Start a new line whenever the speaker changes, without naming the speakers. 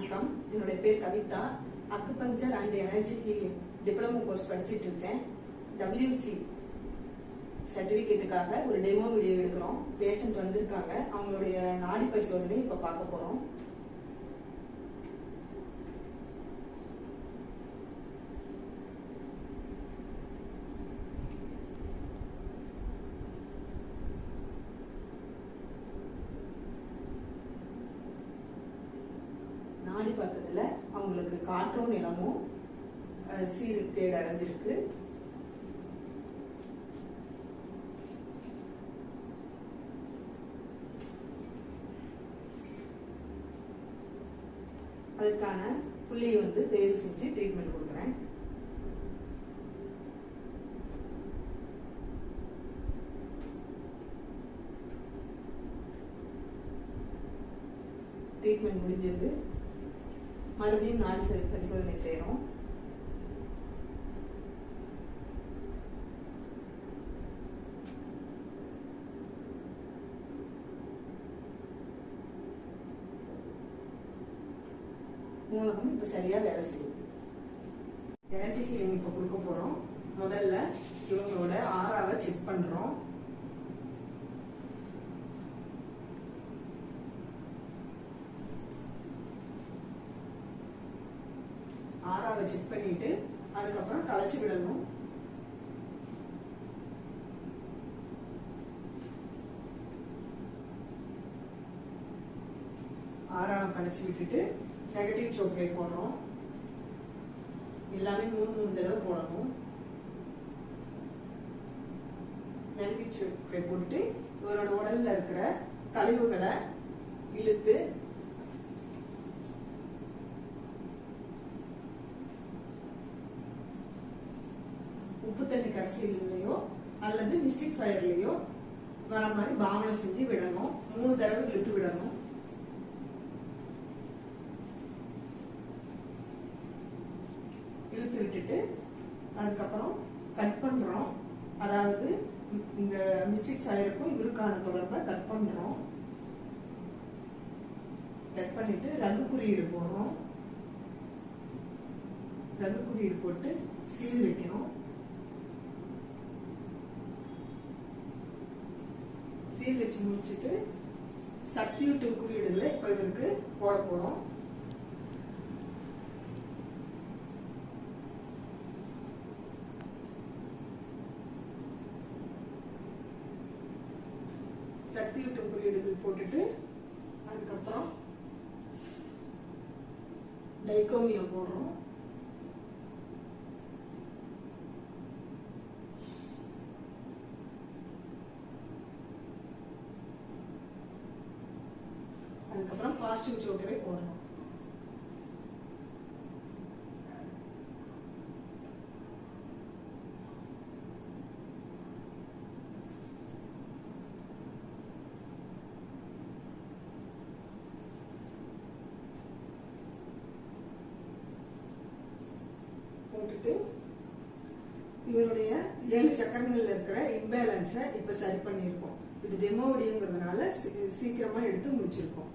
வணக்கம். என்னுடைய பேர் Kavitha. Acupuncture and energy healing diploma course படிச்சுட்டு இருக்கேன். WC சர்டிபிகேட்டுக்காக ஒரு டெமோ வீடியோ எடுக்கிறோம். பேஷண்ட் வந்திருக்காங்க. அவங்களுடைய நாடி பரிசோதனை இப்ப பார்க்க போறோம். நாடி பார்த்ததுல அவங்களுக்கு காற்றும் நிலமும் சீர்கேடு அடைஞ்சிருக்கு. அதுக்கான புள்ளியை தேர்வு செஞ்சு ட்ரீட்மெண்ட் கொடுக்குறேன். ட்ரீட்மெண்ட் முடிஞ்சது. மறுபடியும் நாடி பரிசோதனை செய்யறோம். மூலகம் இப்ப சரியா வேலை செய்யுது. எனர்ஜி ஹீலிங் இப்ப கொடுக்க போறோம். முதல்ல இவங்களோட ஆறாவை செக் பண்றோம். ஆறாவை செக் பண்ணிட்டு அதுக்கப்புறம் களைச்சு விடணும். ஆறாவை களைச்சு விட்டுட்டு நெகட்டிவ் சோக்கரை போடுறோம். எல்லாமே 3 தடவை போடணும். நெகட்டிவ் சோக்கரை போட்டு இவரோட உடல்ல இருக்கிற கழிவுகளை இழுத்து உப்பு தண்ணி கரைசலையோ அல்லது மிஸ்டிக் ஃபயர்லயோ வர மாதிரி பாவனை செஞ்சு விடணும். 3 தடவை இழுத்து விடணும். இழுத்து விட்டுட்டு அதுக்கப்புறம் கட் பண்றோம். அதாவது இந்த மிஸ்டிக் ஃபயருக்கும் இவருக்கான தொடர்பை கட் பண்றோம். கட் பண்ணிட்டு ரகு குறியீடு போடுறோம். ரகு குறியீடு போட்டு சீல் வைக்கணும். சீல் வச்சு முடிச்சுட்டு சக்தியூட்டு குறியீடுகளை இப்ப இவருக்கு போட போறோம். சக்தியூட்டும் குறியீடுகள் போட்டுட்டு அதுக்கப்புறம் டைகோமியம் போடுறோம். அதுக்கப்புறம் பாசிட்டிவ் சோக்கரை போடணும். போட்டுட்டு இவருடைய 7 சக்கரங்கள்ல இருக்கிற இம்பேலன்ஸை இப்ப சரி பண்ணியிருக்கோம். இது டெமோ வீடியோங்கிறதுனால சீக்கிரமா எடுத்து முடிச்சிருக்கோம்.